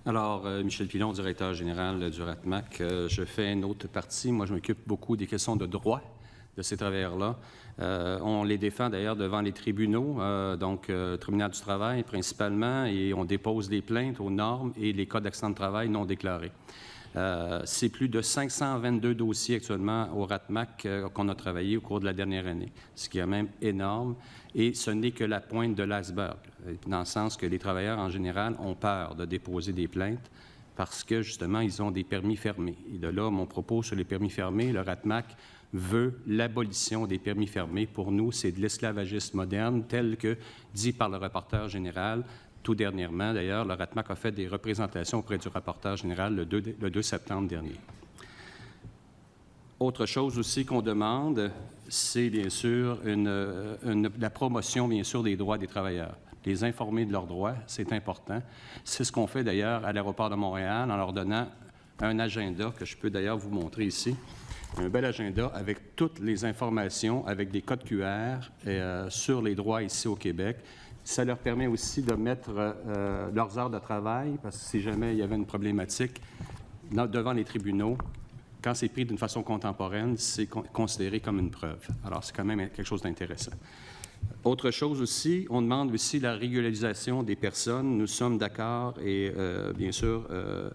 Alors, Michel Pilon, directeur général du RATMAC, je fais une autre partie. Moi, je m'occupe beaucoup des questions de droit de ces travailleurs-là. On les défend d'ailleurs devant les tribunaux, tribunal du travail principalement, et on dépose des plaintes aux normes et les cas d'accident de travail non déclarés. C'est plus de 522 dossiers actuellement au RATMAC qu'on a travaillé au cours de la dernière année, ce qui est même énorme. Et ce n'est que la pointe de l'iceberg, dans le sens que les travailleurs, en général, ont peur de déposer des plaintes parce que, justement, ils ont des permis fermés. Et de là, mon propos sur les permis fermés, le RATMAC veut l'abolition des permis fermés. Pour nous, c'est de l'esclavagisme moderne, tel que dit par le rapporteur général. Tout dernièrement, d'ailleurs, le RATMAC a fait des représentations auprès du rapporteur général le 2 septembre dernier. Autre chose aussi qu'on demande, c'est bien sûr la promotion, bien sûr, des droits des travailleurs. Les informer de leurs droits, c'est important. C'est ce qu'on fait d'ailleurs à l'aéroport de Montréal en leur donnant un agenda que je peux d'ailleurs vous montrer ici. Un bel agenda avec toutes les informations, avec des codes QR sur les droits ici au Québec. Ça leur permet aussi de mettre leurs heures de travail, parce que si jamais il y avait une problématique devant les tribunaux, quand c'est pris d'une façon contemporaine, c'est considéré comme une preuve. Alors, c'est quand même quelque chose d'intéressant. Autre chose aussi, on demande aussi la régularisation des personnes. Nous sommes d'accord et bien sûr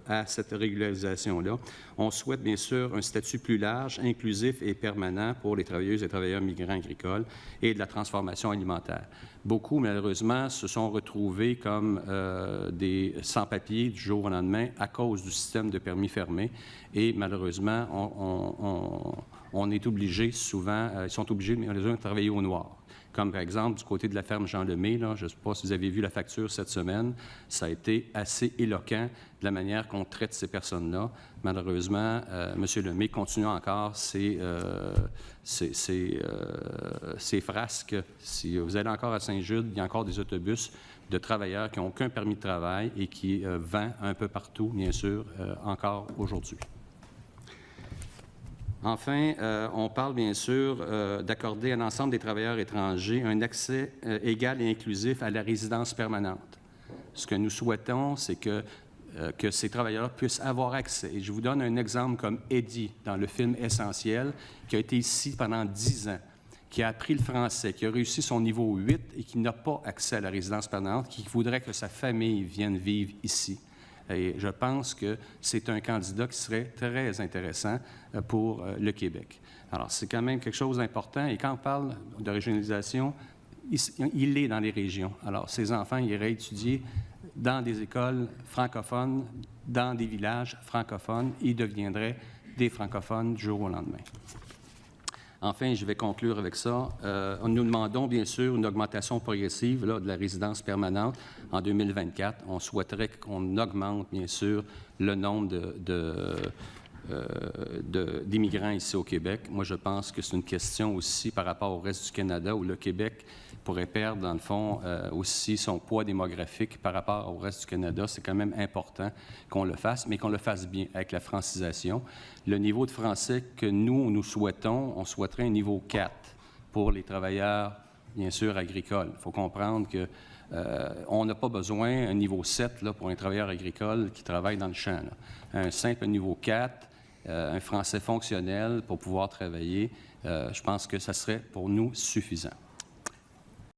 à cette régularisation-là. On souhaite bien sûr un statut plus large, inclusif et permanent pour les travailleuses et travailleurs migrants agricoles et de la transformation alimentaire. Beaucoup, malheureusement, se sont retrouvés comme des sans-papiers du jour au lendemain à cause du système de permis fermé. Et malheureusement, on est obligé souvent, ils sont obligés de travailler au noir. Comme par exemple du côté de la ferme Jean Lemay, là, je ne sais pas si vous avez vu la facture cette semaine, ça a été assez éloquent de la manière qu'on traite ces personnes-là. Malheureusement, M. Lemay continue encore ses frasques. Si vous allez encore à Saint-Jude, il y a encore des autobus de travailleurs qui n'ont aucun permis de travail et qui vendent un peu partout, bien sûr, encore aujourd'hui. Enfin, on parle bien sûr d'accorder à l'ensemble des travailleurs étrangers un accès égal et inclusif à la résidence permanente. Ce que nous souhaitons, c'est que ces travailleurs puissent avoir accès. Et je vous donne un exemple comme Eddie dans le film Essentiel, qui a été ici pendant 10 ans, qui a appris le français, qui a réussi son niveau 8 et qui n'a pas accès à la résidence permanente, qui voudrait que sa famille vienne vivre ici. Et je pense que c'est un candidat qui serait très intéressant pour le Québec. Alors, c'est quand même quelque chose d'important. Et quand on parle de régionalisation, il est dans les régions. Alors, ces enfants iraient étudier dans des écoles francophones, dans des villages francophones. Ils deviendraient des francophones du jour au lendemain. Enfin, je vais conclure avec ça. Nous demandons, bien sûr, une augmentation progressive là, de la résidence permanente en 2024. On souhaiterait qu'on augmente, bien sûr, le nombre d'immigrants ici au Québec. Moi, je pense que c'est une question aussi par rapport au reste du Canada, où le Québec pourrait perdre, dans le fond, aussi son poids démographique par rapport au reste du Canada. C'est quand même important qu'on le fasse, mais qu'on le fasse bien avec la francisation. Le niveau de français que nous souhaitons, on souhaiterait un niveau 4 pour les travailleurs, bien sûr, agricoles. Il faut comprendre que on n'a pas besoin d'un niveau 7 là, pour un travailleur agricole qui travaille dans le champ. Là. Un simple niveau 4, un français fonctionnel pour pouvoir travailler, je pense que ça serait pour nous suffisant.